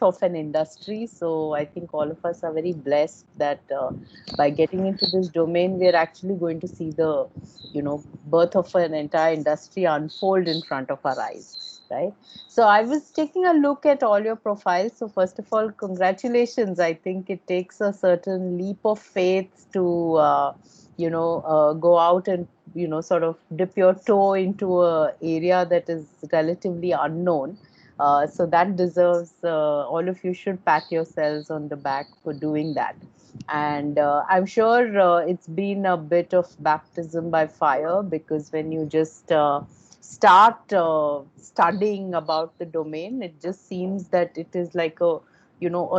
of an industry. So I think all of us are very blessed that by getting into this domain, we're actually going to see the, birth of an entire industry unfold in front of our eyes, right? So I was taking a look at all your profiles. So first of all, congratulations. I think it takes a certain leap of faith to, go out and, sort of dip your toe into a area that is relatively unknown. So that deserves, all of you should pat yourselves on the back for doing that. And I'm sure it's been a bit of baptism by fire, because when you just start studying about the domain, it just seems that it is like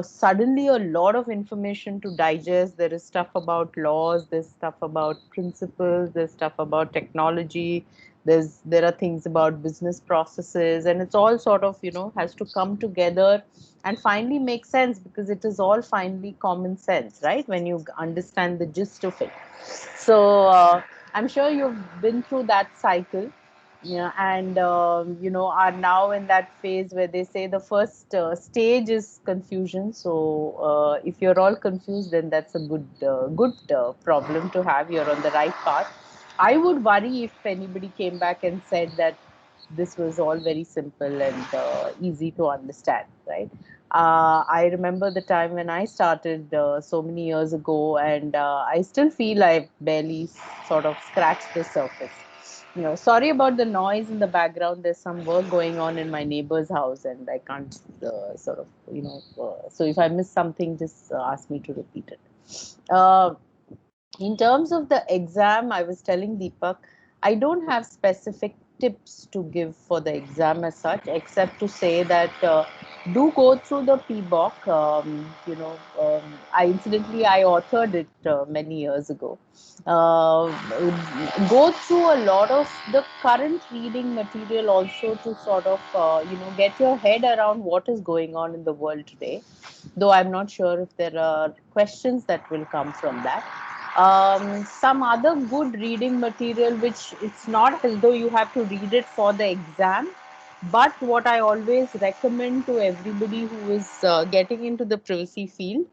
suddenly a lot of information to digest. There is stuff about laws, there's stuff about principles, there's stuff about technology, there are things about business processes, and it's all sort of has to come together and finally make sense, because it is all finally common sense, right, when you understand the gist of it. So I'm sure you've been through that cycle, yeah, and are now in that phase where they say the first stage is confusion. So if you're all confused, then that's a good problem to have. You're on the right path. I would worry if anybody came back and said that this was all very simple and easy to understand, right? I remember the time when I started so many years ago, and I still feel I barely sort of scratched the surface. Sorry about the noise in the background. There's some work going on in my neighbor's house, and I can't sort of, so if I miss something, just ask me to repeat it. In terms of the exam, I was telling Deepak, I don't have specific tips to give for the exam as such, except to say that do go through the PBOK. I authored it many years ago. Uh, Go through a lot of the current reading material also, to sort of get your head around what is going on in the world today. Though I'm not sure if there are questions that will come from that. Some other good reading material, which it's not as though you have to read it for the exam, but what I always recommend to everybody who is getting into the privacy field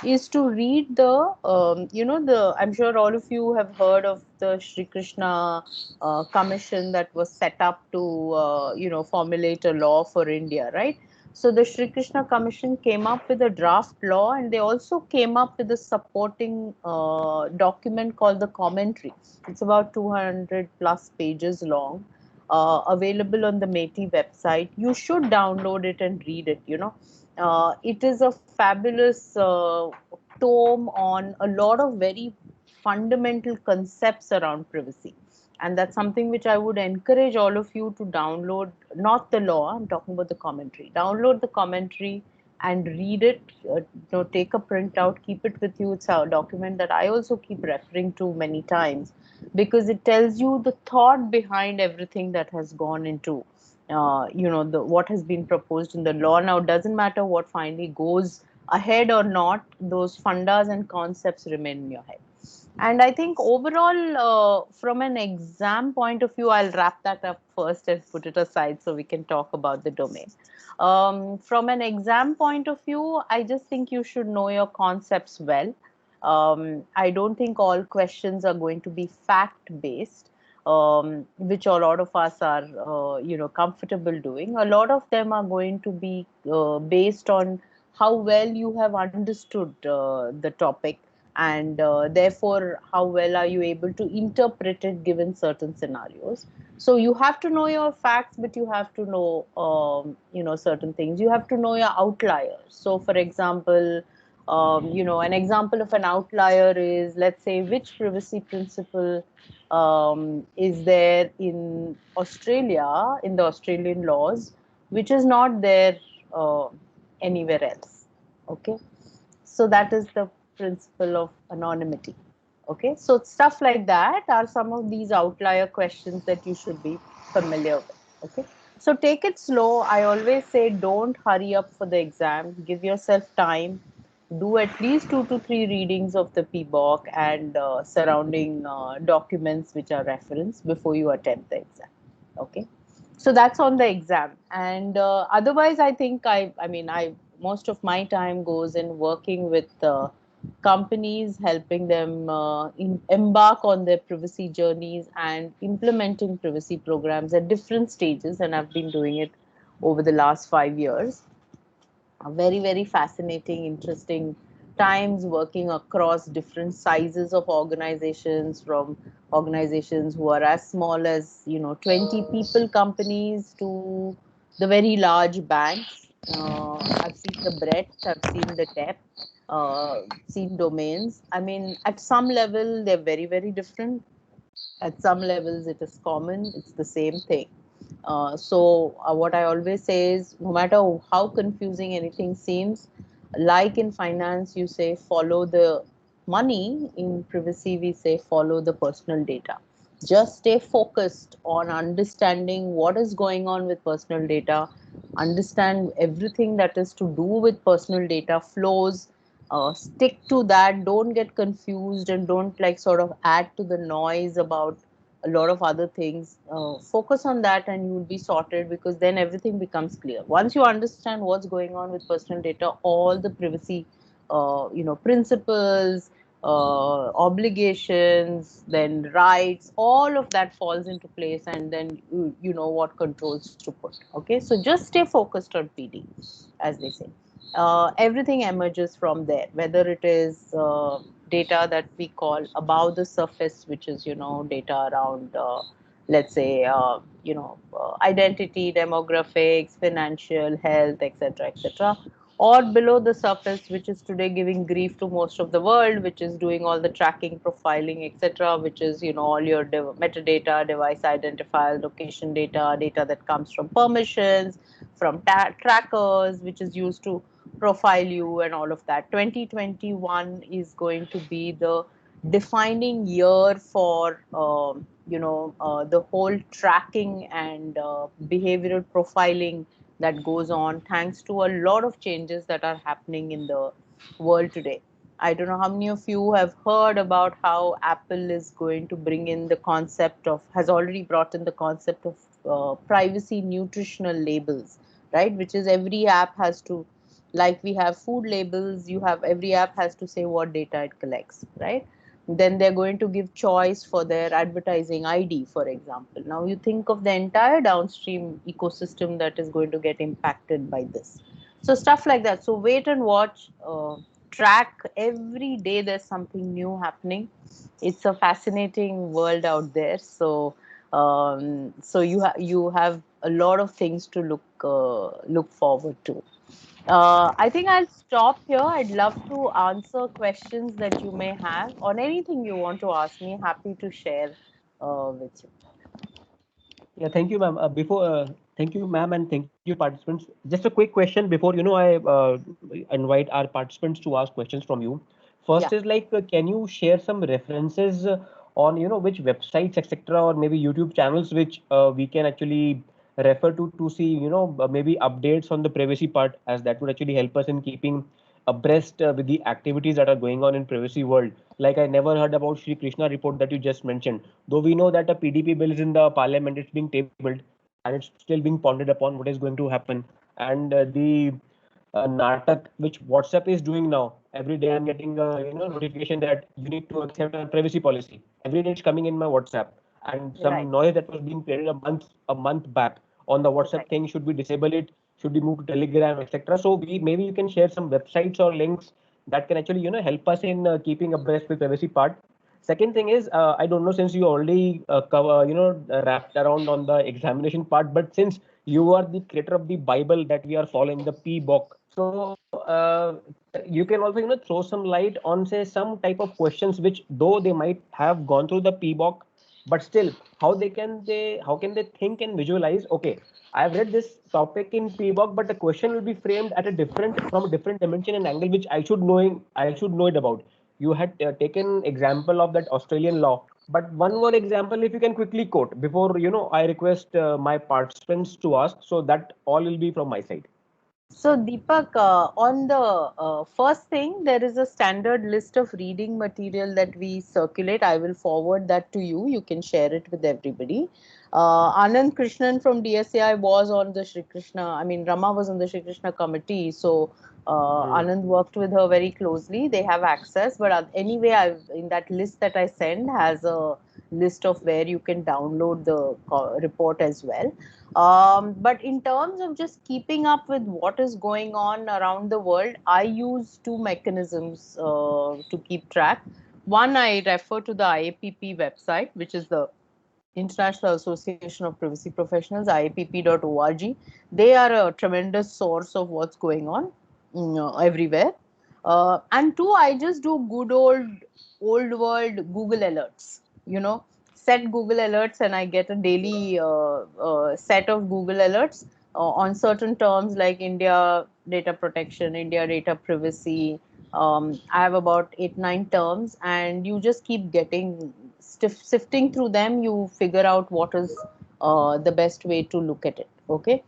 is to read I'm sure all of you have heard of the Shri Krishna commission that was set up to, formulate a law for India, right? So the Shri Krishna Commission came up with a draft law, and they also came up with a supporting document called the commentary. It's about 200 plus pages long, available on the METI website. You should download it and read it. It is a fabulous tome on a lot of very fundamental concepts around privacy, and that's something which I would encourage all of you to download. Not the law, I'm talking about the commentary. Download the commentary and read it. Take a printout, keep it with you. It's a document that I also keep referring to many times, because it tells you the thought behind everything that has gone into the what has been proposed in the law. Now it doesn't matter what finally goes ahead or not, those fundas and concepts remain in your head. And I think overall, from an exam point of view, I'll wrap that up first and put it aside so we can talk about the domain. From an exam point of view, I just think you should know your concepts well. I don't think all questions are going to be fact based, which a lot of us are, comfortable doing. A lot of them are going to be based on how well you have understood the topic, and therefore how well are you able to interpret it given certain scenarios. So you have to know your facts, but you have to know certain things. You have to know your outliers. So for example, an example of an outlier is, let's say, which privacy principle is there in Australia, in the Australian laws, which is not there uh, anywhere else. Okay, so that is the principle of anonymity. Okay, so stuff like that are some of these outlier questions that you should be familiar with. Okay, so take it slow. I always say don't hurry up for the exam. Give yourself time. Do at least 2 to 3 readings of the PBOK and surrounding documents which are referenced before you attempt the exam. Okay, so that's on the exam. And otherwise, I think I mean, I most of my time goes in working with companies, helping them embark on their privacy journeys and implementing privacy programs at different stages. And I've been doing it over the last 5 years. Very, very fascinating, interesting times working across different sizes of organizations, from organizations who are as small as 20 people companies to the very large banks. I've seen the breadth, I've seen the depth, seen domains. I mean, at some level they're very, very different. At some levels it is common, it's the same thing. What I always say is, no matter how confusing anything seems, like in finance you say follow the money, in privacy we say follow the personal data. Just stay focused on understanding what is going on with personal data, understand everything that is to do with personal data flows. Stick to that, don't get confused, and don't like sort of add to the noise about a lot of other things. Focus on that and you will be sorted, because then everything becomes clear. Once you understand what's going on with personal data, all the privacy principles, obligations, then rights, all of that falls into place, and then you know what controls to put. Okay, so just stay focused on PD, as they say. Everything emerges from there, whether it is data that we call above the surface, which is data around let's say identity, demographics, financial, health, etc., etc., or below the surface, which is today giving grief to most of the world, which is doing all the tracking, profiling, etc., which is all your metadata, device identifier, location data, data that comes from permissions, from trackers, which is used to profile you and all of that. 2021 is going to be the defining year for the whole tracking and behavioral profiling that goes on, thanks to a lot of changes that are happening in the world today. I don't know how many of you have heard about how Apple is going to bring in the concept of, has already brought in the concept of privacy nutritional labels, right? Which is every app has to, like we have food labels, you have, every app has to say what data it collects, right? Then they're going to give choice for their advertising ID, for example. Now you think of the entire downstream ecosystem that is going to get impacted by this. So stuff like that. So wait and watch, track. Every day there's something new happening. It's a fascinating world out there. So you have a lot of things to look forward to. I think I'll stop here. I'd love to answer questions that you may have on anything you want to ask me. Happy to share with you. Yeah, thank you, ma'am. Thank you, ma'am, and thank you, participants. Just a quick question before I invite our participants to ask questions from you. First Yeah. is like, can you share some references on which websites, etc., or maybe YouTube channels which we can actually refer to see maybe updates on the privacy part, as that would actually help us in keeping abreast with the activities that are going on in privacy world. Like, I never heard about Sri Krishna report that you just mentioned. Though we know that a PDP bill is in the parliament, it's being tabled and it's still being pondered upon what is going to happen. And the Natak, which WhatsApp is doing now. Every day I'm getting notification that you need to accept a privacy policy. Every day it's coming in my WhatsApp, and Right. some noise that was being created a month back on the WhatsApp Right. thing, should we disable it? Should we move to Telegram, etc.? So we, maybe you can share some websites or links that can actually help us in keeping abreast with privacy part. Second thing is, I don't know, since you already wrapped around on the examination part, but since you are the creator of the Bible that we are following, the PBOK. So you can also throw some light on, say, some type of questions which, though they might have gone through the PBOK, but still, how can they think and visualize? Okay, I've read this topic in PBOK, but the question will be framed at a different, from a different dimension and angle, which I should know it about. You had taken example of that Australian law, but one more example, if you can quickly quote before I request my participants to ask, so that all will be from my side. So Deepak, on the first thing, there is a standard list of reading material that we circulate. I will forward that to you. You can share it with everybody. Anand Krishnan from DSAI was on the Shri Krishna. I mean, Rama was on the Shri Krishna committee. So Hmm. Anand worked with her very closely. They have access. But anyway, in that list that I send has a list of where you can download the report as well. But in terms of just keeping up with what is going on around the world, I use two mechanisms to keep track. One, I refer to the IAPP website, which is the International Association of Privacy Professionals, IAPP.org. They are a tremendous source of what's going on everywhere. And two, I just do good old world Google alerts. Set Google alerts, and I get a daily set of Google alerts on certain terms like India data protection, India data privacy. I have about 8, 9 terms, and you just keep getting sifting through them. You figure out what is the best way to look at it. Okay.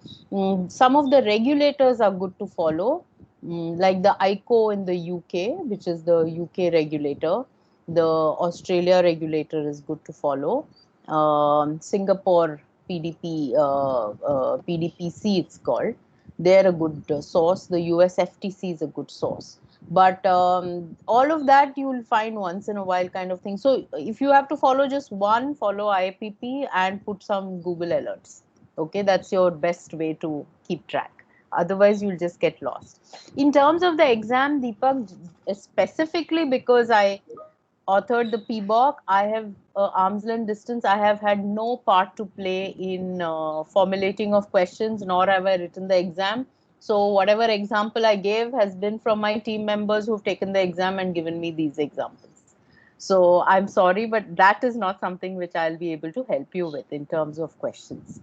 Some of the regulators are good to follow, like the ICO in the UK, which is the UK regulator. The Australia regulator is good to follow. Singapore PDP, PDPC it's called. They're a good source. The US FTC is a good source. But all of that you will find once in a while kind of thing. So if you have to follow just one, follow IPP and put some Google alerts. Okay, that's your best way to keep track. Otherwise, you'll just get lost. In terms of the exam, Deepak, specifically because I authored the PBOK, I have arm's length distance. I have had no part to play in formulating of questions, nor have I written the exam. So whatever example I gave has been from my team members who've taken the exam and given me these examples. So I'm sorry, but that is not something which I'll be able to help you with in terms of questions.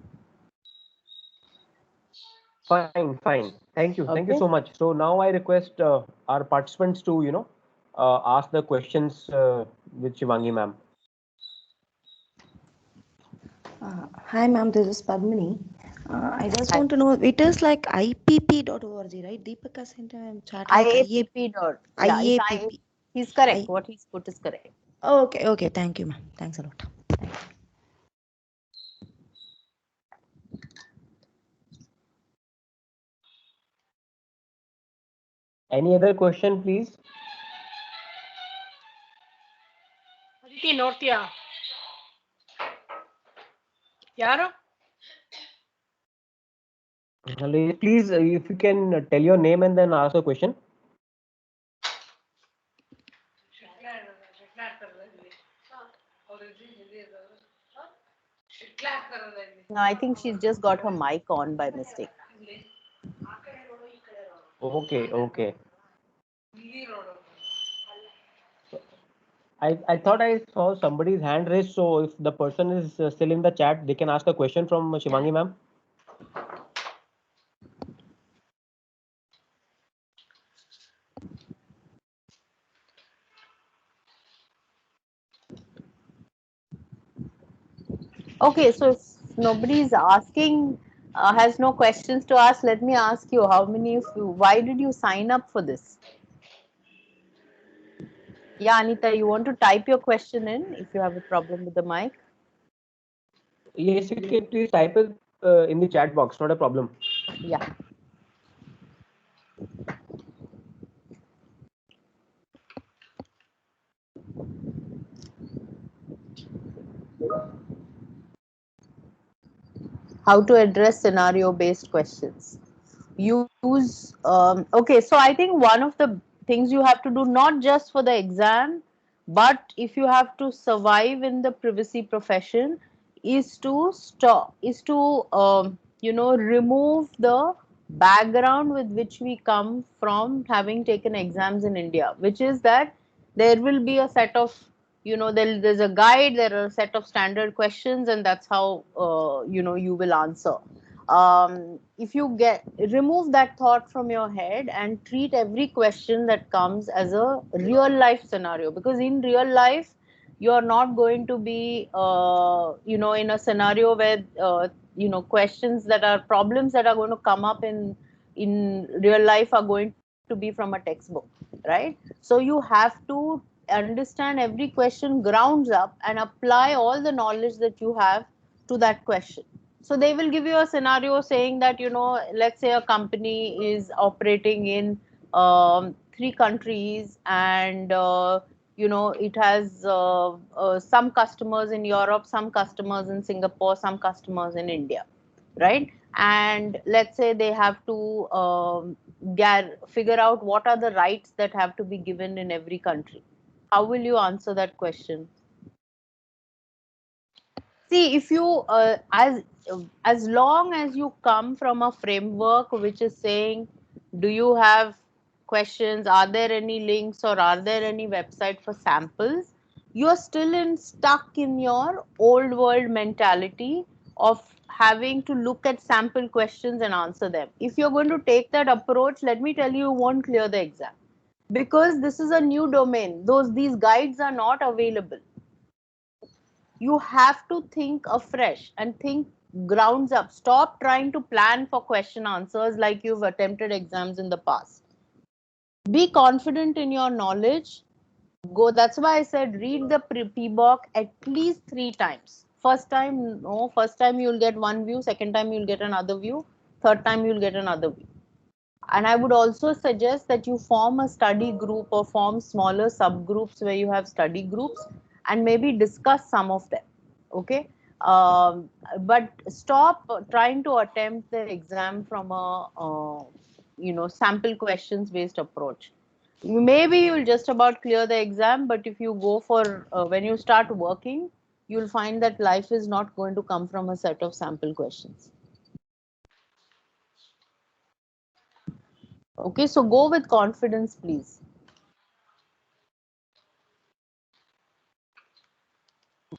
Fine, fine. Thank you Okay. so much. So now I request our participants to, ask the questions with Shivangi ma'am. Hi, ma'am. This is Padmini. I just Hi. want to know, it is like ipp.org, right? Deepak has sent a chat like IAPP dot. Yeah, it's I. IAPP. He's correct. I, What he's put is correct. okay, okay. Thank you, ma'am. Thanks a lot. Any other question, please? ಅದಕ್ಕೆ ನೋಡ್ತೀಯಾ ಯಾರು Please, if you can tell your name and then ask a question. No, I think she's just got her mic on by mistake. Okay, okay. I thought I saw somebody's hand raised. So if the person is still in the chat, they can ask a question from Shivangi ma'am. Okay, so if nobody is asking, has no questions to ask, let me ask you, how many of you, why did you sign up for this? Yeah, Anita, you want to type your question in if you have a problem with the mic? Yes, you can please type it in the chat box. Not a problem. Yeah. How to address scenario based questions. Use, okay, so I think one of the things you have to do, not just for the exam, but if you have to survive in the privacy profession, is to stop, is to, remove the background with which we come from having taken exams in India, which is that there will be a set of, there's a guide, there are a set of standard questions, and that's how, you will answer. If you get remove that thought from your head and treat every question that comes as a real life scenario, because in real life you are not going to be in a scenario where questions that are problems that are going to come up in in real life are going to be from a textbook, right? So you have to understand every question grounds up and apply all the knowledge that you have to that question. So they will give you a scenario saying that, let's say a company is operating in 3 countries, and it has some customers in Europe, some customers in Singapore, some customers in India, right? And let's say they have to figure out what are the rights that have to be given in every country. How will you answer that question? See, if you as long as you come from a framework which is saying, do you have questions, are there any links, or are there any website for samples, you are still stuck in your old world mentality of having to look at sample questions and answer them. If you're going to take that approach, let me tell you, you won't clear the exam, because this is a new domain. These guides are not available. You have to think afresh and think grounds up. Stop trying to plan for question answers like you've attempted exams in the past. Be confident in your knowledge. Go. That's why I said read the PBOK at least 3 times. First time, no. First time you'll get one view. Second time you'll get another view. Third time you'll get another view. And I would also suggest that you form a study group or form smaller subgroups where you have study groups and maybe discuss some of them. Okay. But stop trying to attempt the exam from a sample questions based approach. Maybe you'll just about clear the exam, but if you go for when you start working, you'll find that life is not going to come from a set of sample questions. Okay, so go with confidence, please.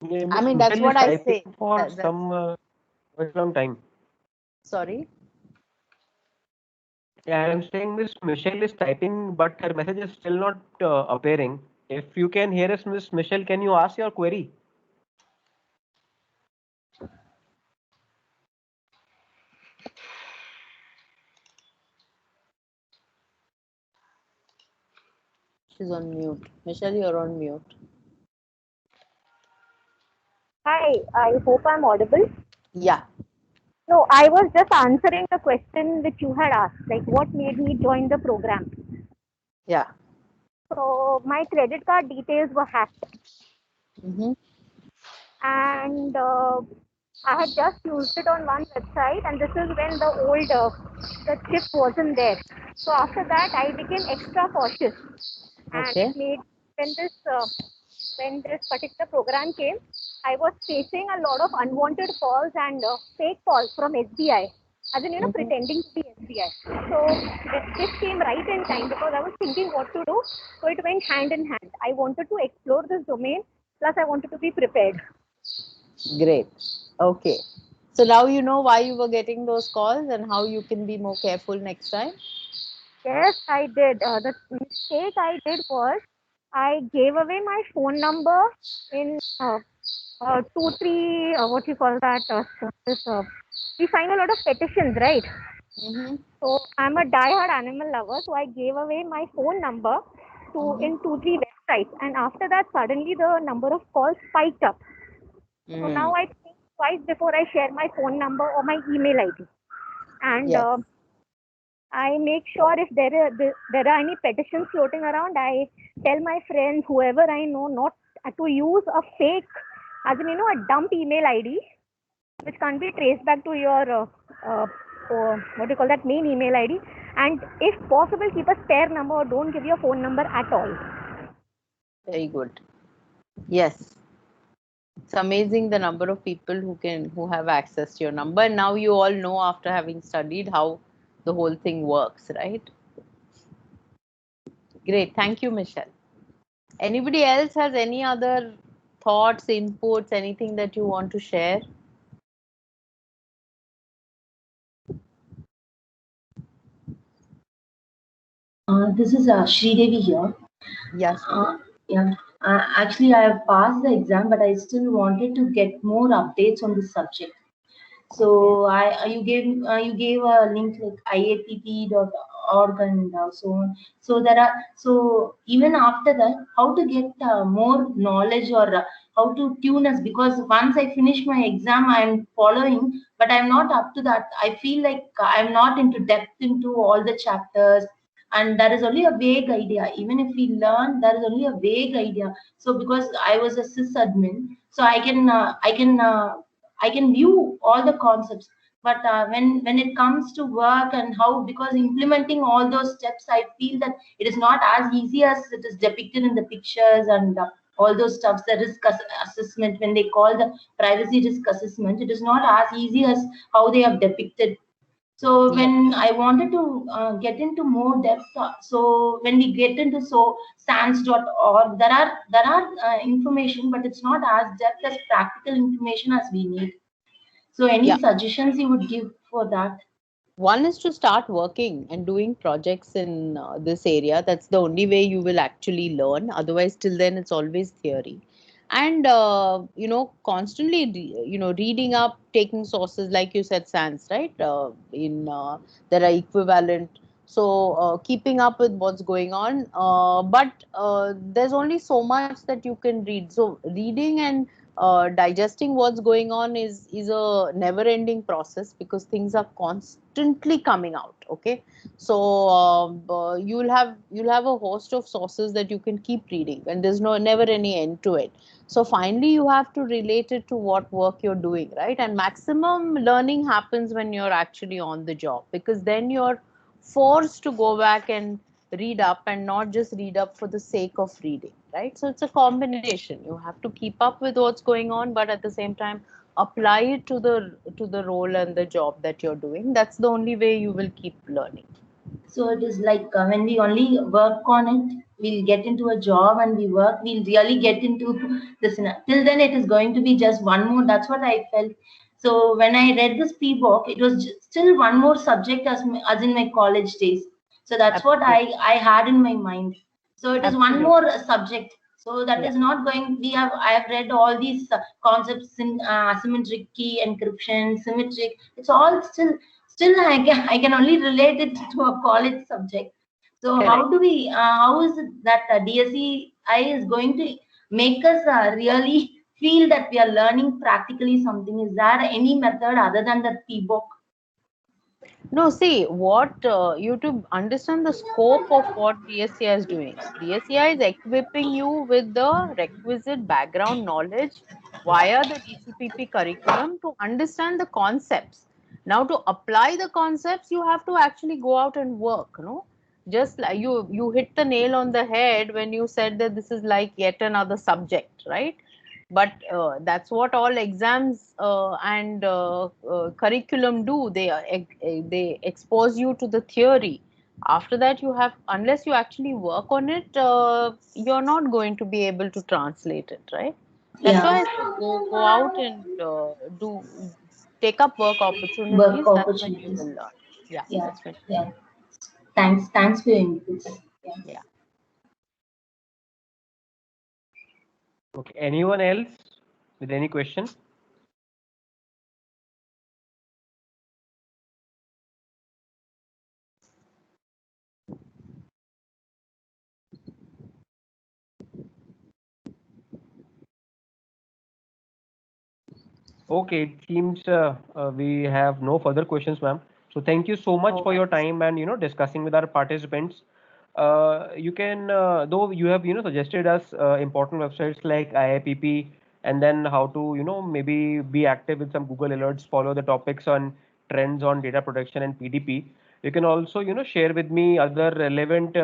Yeah, I Miss mean, that's Michelle is what I typing say. for some quite long time. Sorry. Yeah, I'm saying Miss Michelle is typing, but her message is still not appearing. If you can hear us, Miss Michelle, can you ask your query? She's on mute. Michelle, you're on mute. Hi, I hope I'm audible. Yeah. No, I was just answering the question which you had asked, like what made me join the program. Yeah. So my credit card details were hacked, Mm-hmm. and I had just used it on one website, and this is when the chip wasn't there. So after that, I became extra cautious, and Okay. it made when this particular program came, I was facing a lot of unwanted calls and fake calls from SBI, as in, Mm-hmm. pretending to be SBI. So this came right in time because I was thinking what to do. So it went hand in hand. I wanted to explore this domain, plus I wanted to be prepared. Great. Okay. So now you know why you were getting those calls and how you can be more careful next time. Yes, I did. The mistake I did was I gave away my phone number in 2, 3, what you call that? We sign a lot of petitions, right? Mm-hmm. So I'm a die-hard animal lover, so I gave away my phone number in 2, 3 websites, and after that, suddenly the number of calls spiked up. So now I think twice before I share my phone number or my email ID, and Yes. I make sure if there are any petitions floating around, I tell my friends, whoever I know, not to use a fake, as in a dump email ID, which can't be traced back to your what do you call that, main email ID. And if possible, keep a spare number or don't give your phone number at all. Very good. Yes. It's amazing the number of people who have access to your number. And now you all know, after having studied, how the whole thing works, right? Great. Thank you, Michelle. Anybody else has any other thoughts, inputs, anything that you want to share? This is Sridevi here. Yes. Yeah. Actually, I have passed the exam, but I still wanted to get more updates on the subject. So you gave a link like iapp.org and so on. So there are, so even after that, how to get more knowledge, or how to tune us, because once I finish my exam, I'm following, but I'm not up to that. I feel like I'm not into depth into all the chapters, and there is only a vague idea. Even if we learn, there is only a vague idea. So because I was a sysadmin, so I can view all the concepts, but when it comes to work and how, because implementing all those steps, I feel that it is not as easy as it is depicted in the pictures, and all those stuffs, the assessment, when they call the privacy risk assessment, it is not as easy as how they have depicted. So Yeah. when I wanted to get into more depth, so when we get into sans.org, there are information, but it's not as depth as practical information as we need. So any Yeah. suggestions you would give for that? One is to start working and doing projects in this area. That's the only way you will actually learn. Otherwise, till then, it's always theory. And constantly, reading up, taking sources, like you said, sans, right? In There are equivalent. So keeping up with what's going on. But there's only so much that you can read. So reading and digesting what's going on is a never ending process, because things are constantly coming out. Okay, so you'll have a host of sources that you can keep reading, and there's never any end to it. So finally you have to relate it to what work you're doing, right? And maximum learning happens when you're actually on the job, because then you're forced to go back and read up, and not just read up for the sake of reading, right? So it's a combination. You have to keep up with what's going on, but at the same time apply it to the role and the job that you're doing. That's the only way you will keep learning. So it is like when we only work on it, we'll get into a job and we work, we'll really get into this. Till then, it is going to be just one more. That's what I felt. So when I read this pre-book, it was still one more subject as in my college days. So that's what Absolutely. I had in my mind. So it is one Absolutely. more subject. So that Yeah. is not going. I have read all these concepts in asymmetric key encryption, symmetric. It's all still I can only relate it to a college subject. So Correct. how is it that DSEI is going to make us really feel that we are learning practically something? Is there any method other than the P-book? No, see, what you to understand the scope of what DSCI is doing. DSCI is equipping you with the requisite background knowledge via the DCPP curriculum to understand the concepts. Now, to apply the concepts, you have to actually go out and work. No, just like you hit the nail on the head when you said that this is like yet another subject, right? But that's what all exams and curriculum do. They expose you to the theory. After that, you have, unless you actually work on it, you're not going to be able to translate it, right? That's why Yeah, I said go out and do take up work work opportunities. That's when you opportunities. will learn. Yeah, Yeah, that's when you yeah. learn. Thanks for your inputs. Yeah. Yeah. Okay. Anyone else with any question? Okay, it seems we have no further questions, ma'am. So thank you so much No for your worries. time and discussing with our participants. You can though you have suggested us important websites like IIPP, and then how to maybe be active with some Google alerts, follow the topics on trends on data protection and PDP. You can also share with me other relevant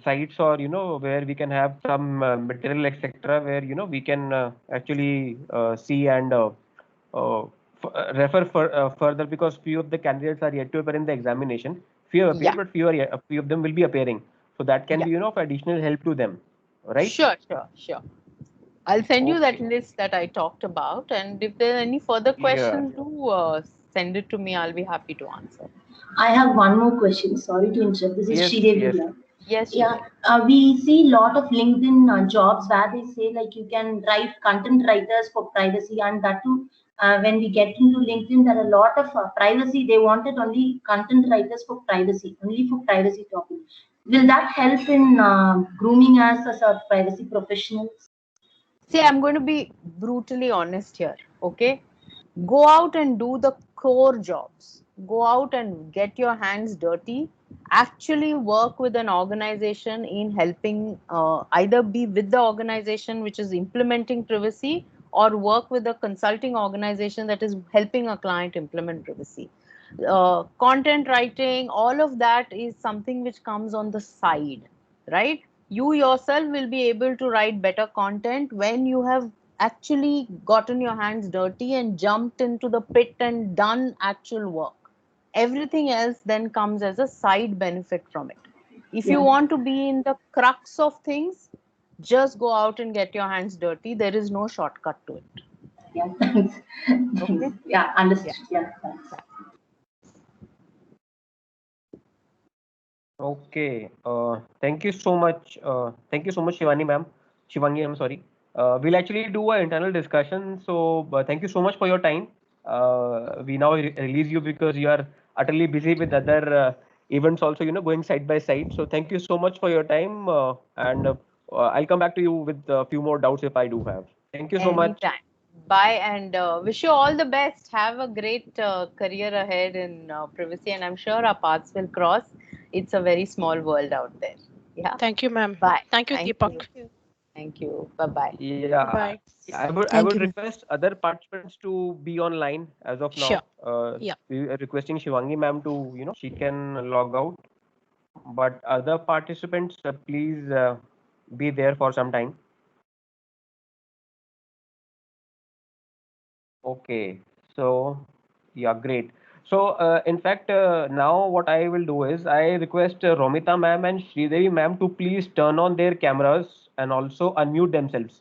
sites, or where we can have some material, etc., where we can actually see and refer further, because few of the candidates are yet to appear in the examination. Few have appeared, Yeah. but few of them will be appearing. So that can Yeah. be of additional help to them, right? Sure. Sure. Sure. I'll send you that Okay. list that I talked about, and if there are any further Yeah. questions, do send it to me. I'll be happy to answer. I have one more question. Sorry to interrupt. This is Yes. Sridevi Yes. here. Yes, Yeah, Sridhar. we see a lot of LinkedIn jobs where they say like you can write content writers for privacy, and that too when we get into LinkedIn, there are a lot of privacy. They wanted only content writers for privacy, only for privacy topic. Will that help in grooming us as a privacy professionals? See, I'm going to be brutally honest here. Okay, go out and do the core jobs. Go out and get your hands dirty. Actually work with an organization in helping, either be with the organization which is implementing privacy, or work with a consulting organization that is helping a client implement privacy. Content writing, all of that is something which comes on the side, right? You yourself will be able to write better content when you have actually gotten your hands dirty and jumped into the pit and done actual work. Everything else then comes as a side benefit from it. If you Yeah, want to be in the crux of things, just go out and get your hands dirty. There is no shortcut to it. yeah, thanks. Thanks. Okay? Yeah, Yeah. understood. Yeah, thanks. Okay. Thank you so much. Thank you so much, Shivani ma'am. Shivangi, I'm sorry. We'll actually do an internal discussion. So thank you so much for your time. We now release you because you are utterly busy with other events also, going side by side. So thank you so much for your time. And I'll come back to you with a few more doubts if I do have. Thank you so much. Anytime. Bye, and wish you all the best. Have a great career ahead in privacy, and I'm sure our paths will cross. It's a very small world out there. Yeah. Thank you, ma'am. Bye. Thank you, Thank Deepak. you. Thank you. Bye bye. Yeah, Bye. I would Thank you. request other participants to be online as of Sure. now. Yeah. We are requesting Shivangi ma'am to, she can log out, but other participants, please be there for some time. Okay, so yeah, great. So in fact, now what I will do is I request Romita ma'am and Sridevi ma'am to please turn on their cameras and also unmute themselves.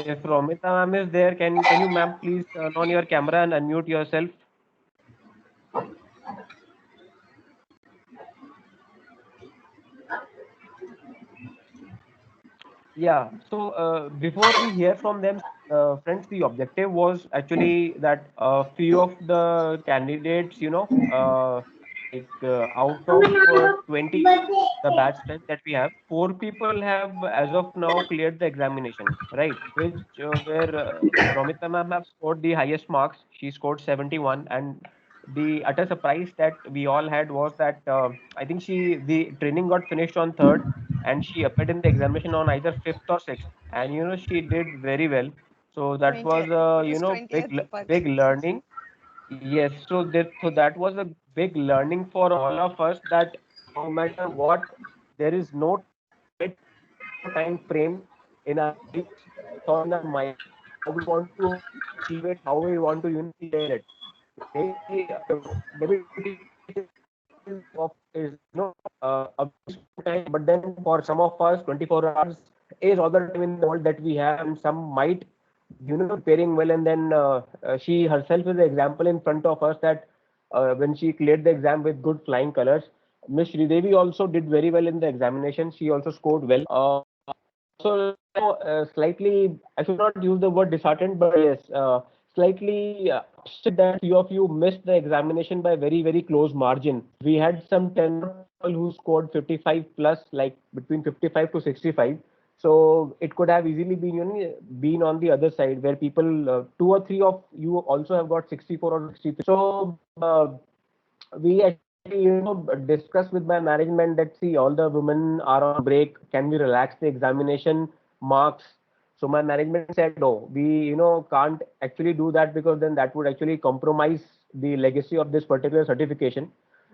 If Romita ma'am is there, can you ma'am please turn on your camera and unmute yourself? Yeah. So before we hear from them, friends, the objective was actually that a few of the candidates, out of 20, the batch strength that we have, four people have as of now cleared the examination, right? Which where Romita ma'am have scored the highest marks. She scored 71, and the utter surprise that we all had was that I think the training got finished on third, and she appeared in the examination on either fifth or sixth, and she did very well. So that was 20th. a It was 20th, Deepak. big learning. Yes, so that was a big learning for all of us, that no matter what, there is no set time frame in our lives or in our mind how we want to achieve it, how we want to clear it. Maybe 20 is a very small time, but then for some of us, 24 hours is all the time in the world that we have, and some might preparing well, and then she herself is the example in front of us that when she cleared the exam with good flying colors. Miss Sridevi also did very well in the examination. She also scored well. Slightly, I should not use the word disheartened, but yes, slightly upset that few of you missed the examination by very, very close margin. We had some 10 people who scored 55 plus, like between 55 to 65. So it could have easily been, been on the other side, where people, two or three of you also have got 64 or 63. So we actually, discussed with my management that, see, all the women are on break. Can we relax the examination marks? So my management said no. We, can't actually do that, because then that would actually compromise the legacy of this particular certification.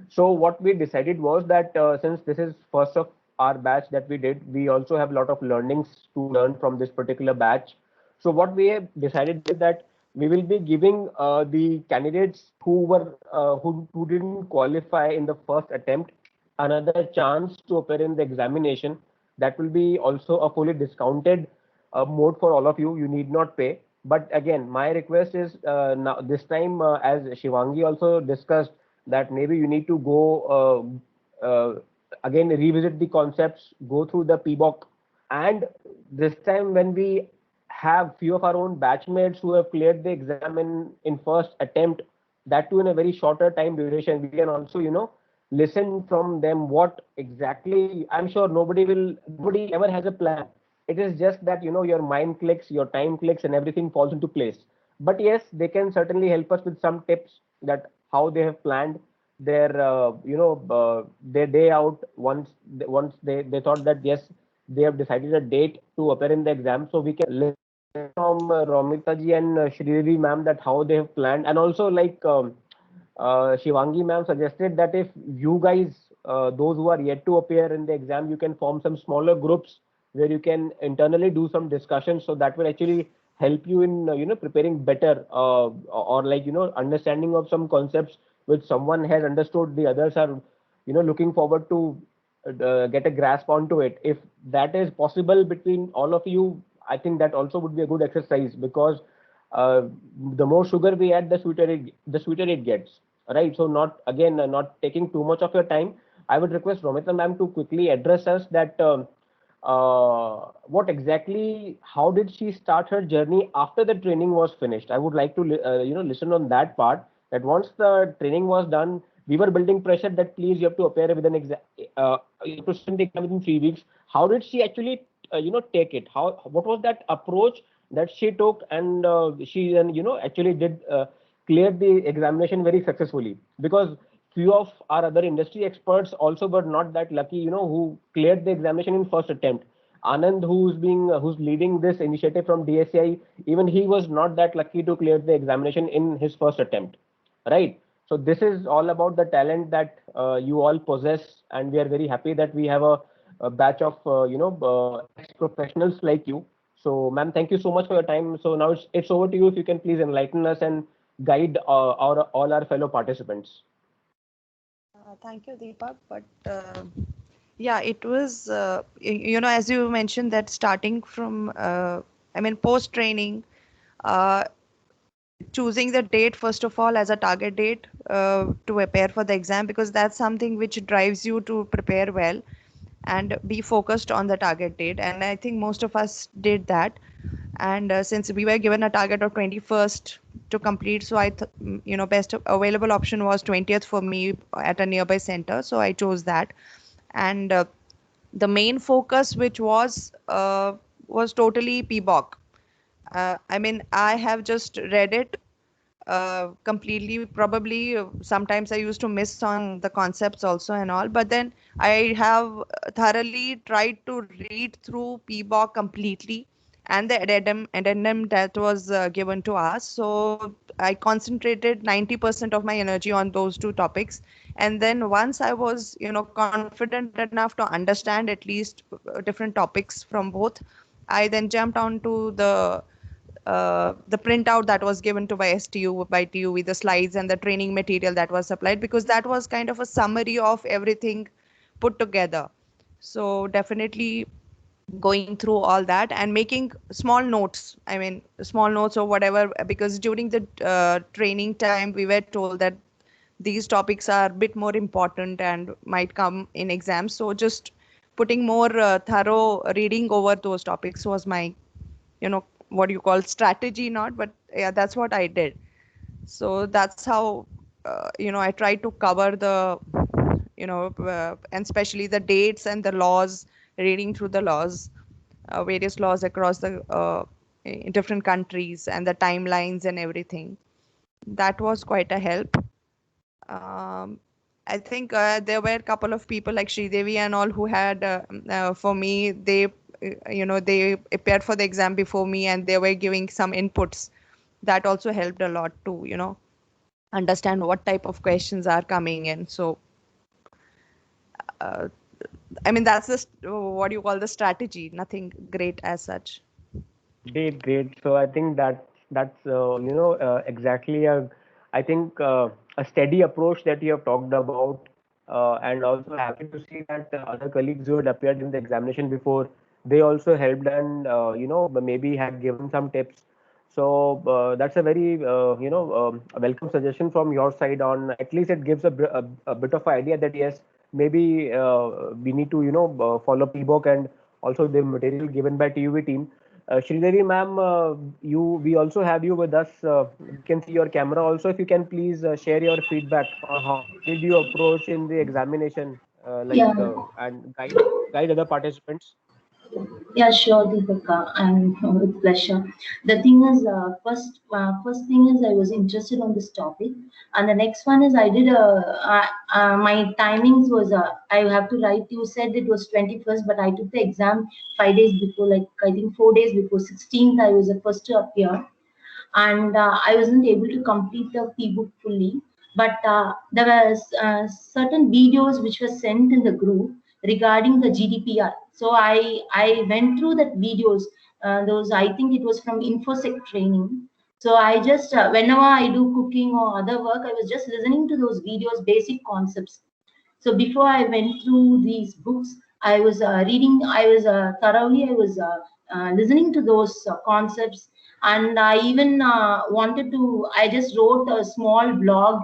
So what we decided was that since this is first of our batch that we did, we also have a lot of learnings to learn from this particular batch. So what we have decided is that we will be giving the candidates who didn't qualify in the first attempt another chance to appear in the examination. That will be also a fully discounted mode for all of you. You need not pay. But again, my request is now this time, as Shivangi also discussed, that maybe you need to go again, revisit the concepts, go through the PBOK, and this time when we have few of our own batchmates who have cleared the exam in first attempt, that too in a very shorter time duration. We can also, listen from them what exactly. I'm sure nobody ever has a plan. It is just that, your mind clicks, your time clicks, and everything falls into place. But yes, they can certainly help us with some tips that how they have planned their day out once they thought that yes, they have decided a date to appear in the exam. So we can listen from Romita ji and Shridevi ma'am that how they have planned. And also, like Shivangi ma'am suggested that if you guys, those who are yet to appear in the exam, you can form some smaller groups where you can internally do some discussions. So that will actually help you in preparing better, or like understanding of some concepts which someone has understood, the others are looking forward to get a grasp onto it. If that is possible between all of you, I think that also would be a good exercise, because uh, the more sugar we add, the sweeter it gets, right? So not again, not taking too much of your time, I would request Romita ma'am to quickly address us that what exactly, how did she start her journey after the training was finished? I would like to listen on that part, that once the training was done, we were building pressure that please you have to appear with an exam, you have to sit in the exam within 3 weeks. How did she actually take it? What was that approach that she took, and she then actually did clear the examination very successfully? Because few of our other industry experts also were not that lucky, who cleared the examination in first attempt. Anand, who's leading this initiative from DSCI, even he was not that lucky to clear the examination in his first attempt, right? So this is all about the talent that you all possess, and we are very happy that we have a batch of ex-professionals like you. So, ma'am, thank you so much for your time. So now it's over to you. If you can please enlighten us and guide our all our fellow participants. Thank you, Deepak. But yeah, it was, as you mentioned, that starting from, post training, uh, choosing the date, first of all, as a target date to appear for the exam, because that's something which drives you to prepare well and be focused on the target date. And I think most of us did that. And since we were given a target of 21st to complete, so best available option was 20th for me at a nearby center, so I chose that. And the main focus, which was totally PBOK. I have just read it completely. Probably sometimes I used to miss on the concepts also and all, but then I have thoroughly tried to read through PBOK completely, and the addendum that was given to us. So I concentrated 90% of my energy on those two topics. And then once I was confident enough to understand at least different topics from both, I then jumped on to the printout that was given to by STU by TU with the slides and the training material that was supplied, because that was kind of a summary of everything put together. So definitely going through all that and making small notes. Small notes or whatever, because during the training time we were told that these topics are a bit more important and might come in exams. So just putting more thorough reading over those topics was my what you call strategy, not, but yeah, that's what I did. So that's how I tried to cover the and especially the dates and the laws, reading through the laws, various laws across the in different countries, and the timelines and everything. That was quite a help. I think there were a couple of people like Sridevi and all who had, for me, they appeared for the exam before me and they were giving some inputs. That also helped a lot to, understand what type of questions are coming in. So, uh, that's just what you call the strategy, nothing great as such. Great, great. So I think that's exactly I think a steady approach that you have talked about, and also happy to see that other colleagues who had appeared in the examination before, they also helped and maybe had given some tips. So that's a very a welcome suggestion from your side. On at least it gives a bit of idea that yes, maybe we need to follow PBOK and also the material given by TUV team. Sridevi ma'am, we also have you with us. We can see your camera also. If you can please share your feedback on how did you approach in the examination, Yeah. and guide other participants. Yeah, sure, Deepika, and with pleasure. The thing is, first thing is I was interested on this topic, and the next one is I did my timings was I have to write. You said it was 21st, but I took the exam 5 days before, like I think 4 days before 16th. I was the first to appear, and I wasn't able to complete the ebook fully. But there were certain videos which were sent in the group regarding the GDPR. So I went through that videos. Those I think it was from InfoSec training. So I just whenever I do cooking or other work, I was just listening to those videos, basic concepts. So before I went through these books, I was reading. I was thoroughly. I was listening to those concepts, and I even wanted to. I just wrote a small blog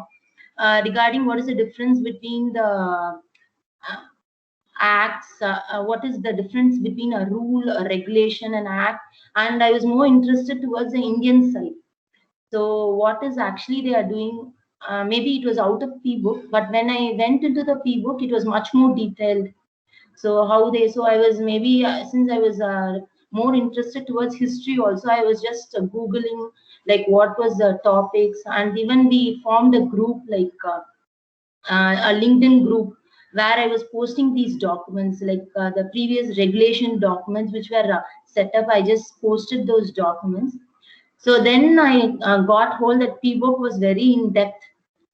regarding what is the difference between the acts. What is the difference between a rule, a regulation, and act? And I was more interested towards the Indian side. So what is actually they are doing? Maybe it was out of P-book, but when I went into the P-book, it was much more detailed. So how they? So I was maybe since I was more interested towards history, also I was just googling like what was the topics, and even we formed a group like a LinkedIn group where I was posting these documents, like the previous regulation documents which were set up. I just posted those documents. So then I got hold that P-book was very in depth.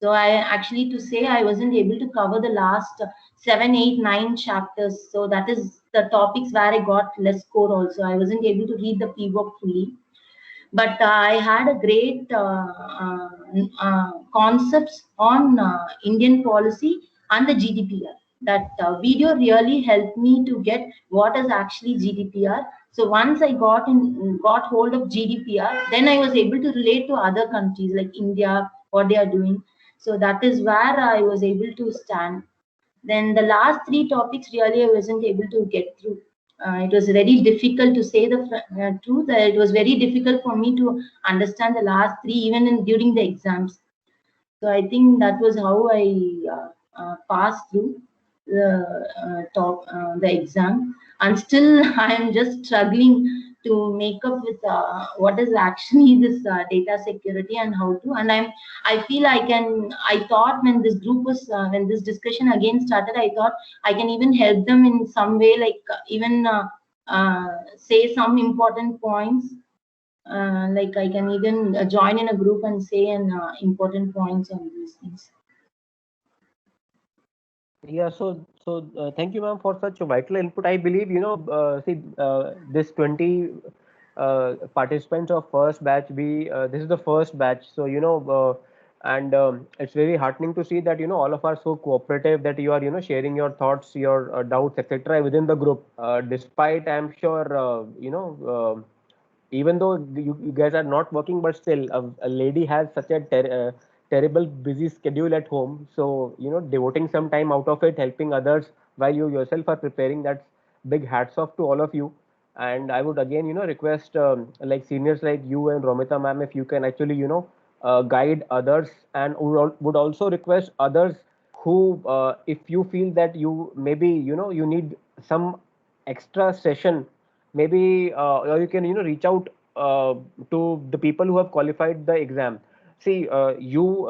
So I actually to say I wasn't able to cover the last seven, eight, nine chapters. So that is the topics where I got less score also. I wasn't able to read the P-book fully. But I had a great concepts on Indian policy and the GDPR. That video really helped me to get what is actually GDPR. So once I got hold of GDPR, then I was able to relate to other countries like India, what they are doing. So that is where I was able to stand. Then the last three topics really I wasn't able to get through. It was very difficult to say the truth. It was very difficult for me to understand the last three, even during the exams. So I think that was how I passed through the exam, and still I am just struggling to make up with what is actually this data security and how to. And I feel I can. I thought when this group was when this discussion again started, I thought I can even help them in some way, like even say some important points. Like I can even join in a group and say an important points on these things. Yeah, thank you, ma'am, for such a vital input. I believe, this 20 participants of first batch, this is the first batch. So, and it's very heartening to see that, all of us are so cooperative that you are, sharing your thoughts, your doubts, etc. within the group. Despite, I'm sure, even though you guys are not working, but still a lady has such a terrible busy schedule at home. So, devoting some time out of it, helping others while you yourself are preparing, that's big hats off to all of you. And I would again, request like seniors like you and Romita ma'am, if you can actually, guide others, and would also request others who, if you feel that you maybe, you need some extra session, maybe, or you can, reach out to the people who have qualified the exam. See, you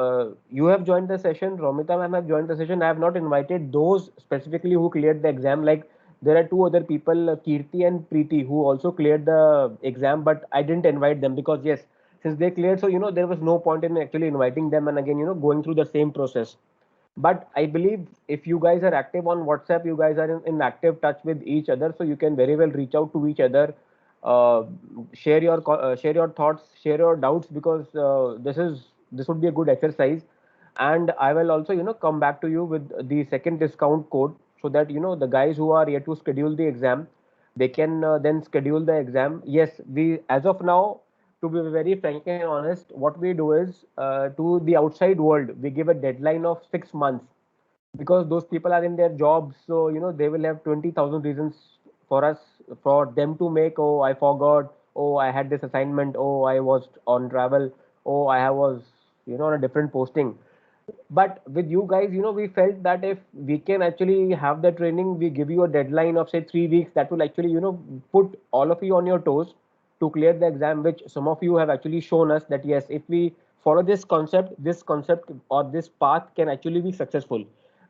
have joined the session, Romita ma'am have joined the session. I have not invited those specifically who cleared the exam. Like there are two other people, Kirti and Preeti, who also cleared the exam, but I didn't invite them because yes, since they cleared, so there was no point in actually inviting them and again going through the same process. But I believe if you guys are active on WhatsApp, you guys are in active touch with each other, so you can very well reach out to each other, uh, share your thoughts, share your doubts, because this would be a good exercise. And I will also come back to you with the second discount code, so that the guys who are yet to schedule the exam, they can then schedule the exam. Yes, we, as of now, to be very frank and honest, what we do is, to the outside world, we give a deadline of 6 months, because those people are in their jobs. So they will have 20,000 reasons for us, for them to make, oh, I forgot, oh, I had this assignment, oh, I was on travel, oh, I was, on a different posting. But with you guys, we felt that if we can actually have the training, we give you a deadline of say 3 weeks, that will actually, put all of you on your toes to clear the exam, which some of you have actually shown us that yes, if we follow this concept or this path can actually be successful.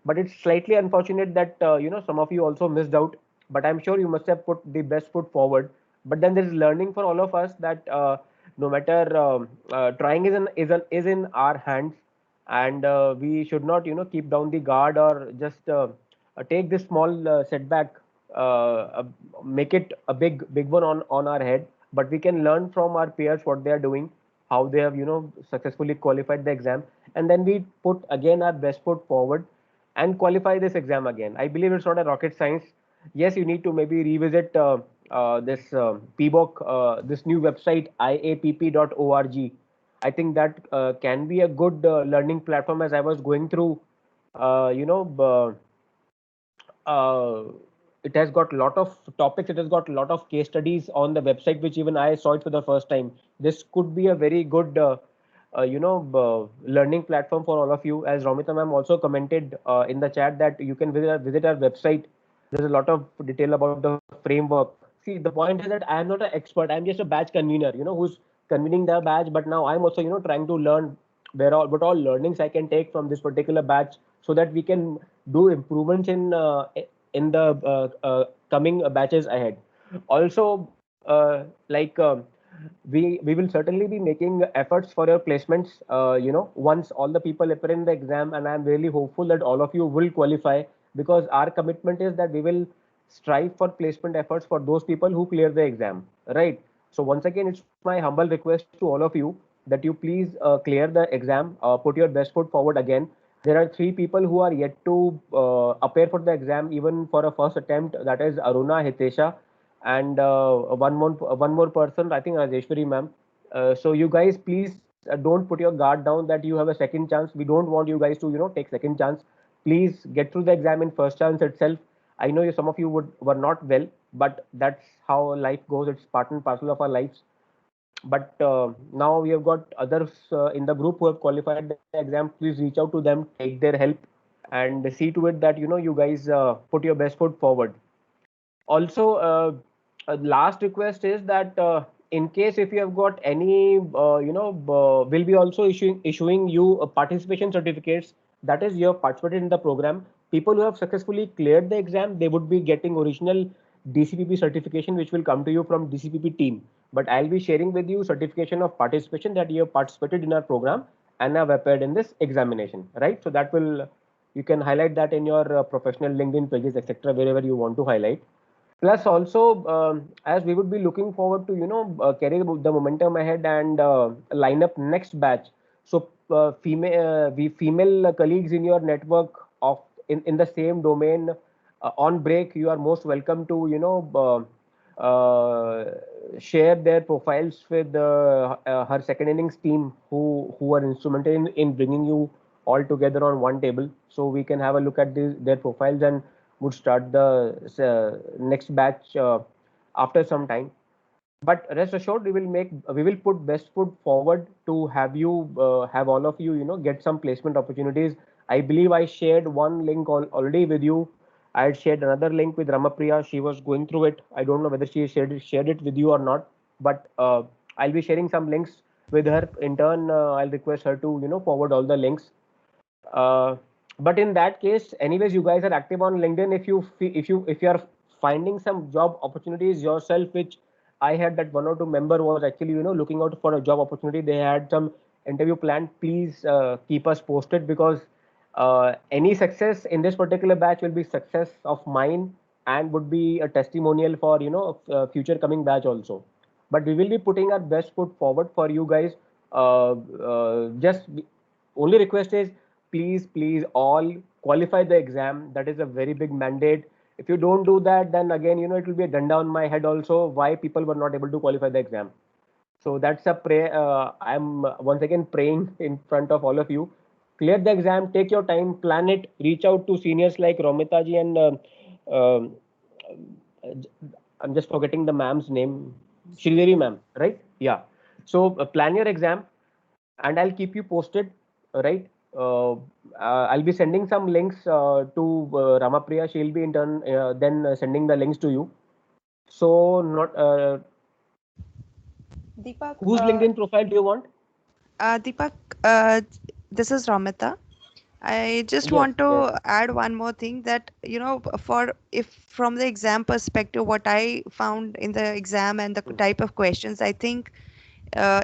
But it's slightly unfortunate that, some of you also missed out, but I'm sure you must have put the best foot forward. But then there is learning for all of us that, no matter, trying is in our hands, and we should not keep down the guard or just take this small setback, uh, uh, make it a big one on our head. But we can learn from our peers what they are doing, how they have successfully qualified the exam, and then we put again our best foot forward and qualify this exam again. I believe it's not a rocket science. Yes, you need to maybe revisit this PBOK, this new website iapp.org. I think that can be a good learning platform. As I was going through, uh, you know, uh, it has got a lot of topics. It has got a lot of case studies on the website, which even I saw it for the first time. This could be a very good, learning platform for all of you. As Romita ma'am also commented in the chat that you can visit our website. There's a lot of detail about the framework. See, the point is that I am not an expert. I'm just a batch convener, who's convening the batch. But now I'm also, trying to learn what all learnings I can take from this particular batch, so that we can do improvements in the coming batches ahead. Also, we will certainly be making efforts for your placements. Once all the people appear in the exam, and I'm really hopeful that all of you will qualify, because our commitment is that we will strive for placement efforts for those people who clear the exam, right? So once again, it's my humble request to all of you that you please clear the exam, put your best foot forward again. There are three people who are yet to appear for the exam, even for a first attempt. That is Aruna, Hitesha, and one more person. I think Rajeshwari ma'am. So you guys, please don't put your guard down that you have a second chance. We don't want you guys to take second chance. Please get through the exam in first chance itself. I know some of you were not well, but that's how life goes. It's part and parcel of our lives. But now we have got others in the group who have qualified the exam. Please reach out to them, take their help, and see to it that you guys put your best foot forward. Also, last request is that, in case if you have got any, we'll be also issuing you participation certificates. That is, you have participated in the program. People who have successfully cleared the exam, they would be getting original DCPP certification, which will come to you from DCPP team. But I'll be sharing with you certification of participation that you have participated in our program and have appeared in this examination, right? So that will, you can highlight that in your professional LinkedIn pages, etc., wherever you want to highlight. Plus, also, as we would be looking forward to, carry the momentum ahead and line up next batch. So, female colleagues in your network of in the same domain, on break, you are most welcome to, share their profiles with her second innings team, who are instrumental in bringing you all together on one table, so we can have a look at their profiles and would start the next batch after some time. But rest assured, we will put best foot forward to have all of you, get some placement opportunities. I believe I shared one link already with you. I had shared another link with Ramapriya. She was going through it. I don't know whether she shared it with you or not, but I'll be sharing some links with her in turn. I'll request her to forward all the links. uh, but in that case, anyways, you guys are active on LinkedIn. If you are finding some job opportunities yourself, which I had that one or two member was actually looking out for a job opportunity. They had some interview planned. Please keep us posted, because any success in this particular batch will be success of mine and would be a testimonial for future coming batch also. But we will be putting our best foot forward for you guys. Just only request is, please all qualify the exam. That is a very big mandate. If you don't do that, then again it will be a dun down my head also why people were not able to qualify the exam. So that's a prayer. I'm once again praying in front of all of you. Clear the exam, take your time, plan it, reach out to seniors like Romita ji and um I'm just forgetting the ma'am's name. Sridevi ma'am, right? Yeah. So plan your exam, and I'll keep you posted, right? I'll be sending some links to Ramapriya. She'll be in turn then sending the links to you. So not Deepak, whose LinkedIn profile do you want? Deepak, this is Ramita. I just Yes, want yes. to add one more thing that, for if from the exam perspective, what I found in the exam and the Hmm. type of questions, I think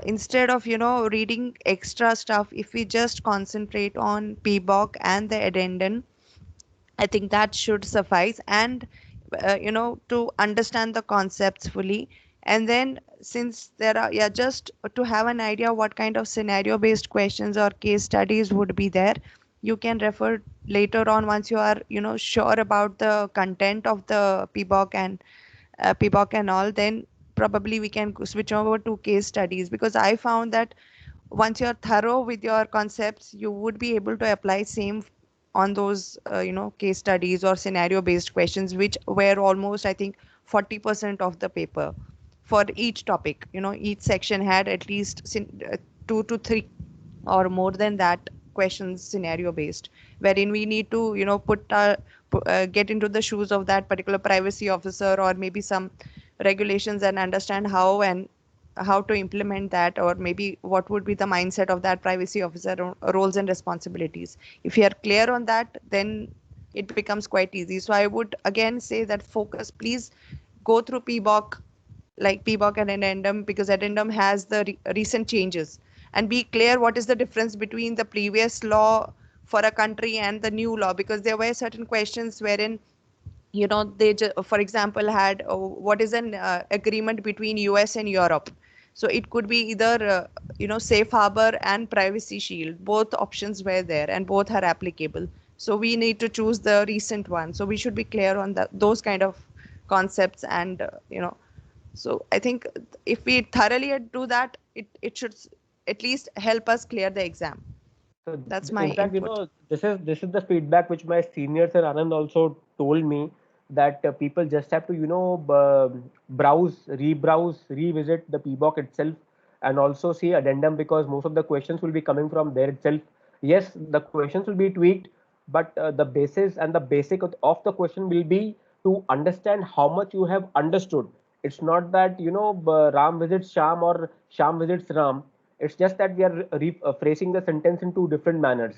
instead of, reading extra stuff, if we just concentrate on PBOK and the addendum, I think that should suffice. And, to understand the concepts fully. And then, since there are, yeah, just to have an idea what kind of scenario based questions or case studies would be there, you can refer later on once you are, sure about the content of the PBOK and all, then probably we can switch over to case studies, because I found that once you're thorough with your concepts, you would be able to apply same on those case studies or scenario based questions, which were almost, I think, 40% of the paper for each topic. Each section had at least 2 to 3 or more than that questions scenario based, wherein we need to get into the shoes of that particular privacy officer or maybe some regulations, and understand how to implement that, or maybe what would be the mindset of that privacy officer, roles and responsibilities. If you are clear on that, then it becomes quite easy. So I would again say that focus, please go through PBOK, like PBOK and addendum, because addendum has the recent changes, and be clear what is the difference between the previous law for a country and the new law, because there were certain questions wherein for example, had what is an agreement between US and Europe. So it could be either safe harbor and privacy shield. Both options were there and both are applicable. So we need to choose the recent one. So we should be clear on those kind of concepts. And so I think if we thoroughly do that, it should at least help us clear the exam. So That's my in fact, input. this is the feedback which my seniors and Anand also told me, that people just have to browse, rebrowse, revisit the PBOK itself, and also see addendum, because most of the questions will be coming from there itself. Yes, the questions will be tweaked, but the basis and the basic of the question will be to understand how much you have understood. It's not that Ram visits Sham or Sham visits Ram. It's just that we are phrasing the sentence in two different manners.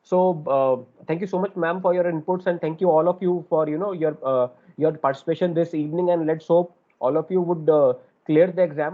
So thank you so much, ma'am, for your inputs, and thank you all of you for your participation this evening. And let's hope all of you would clear the exam.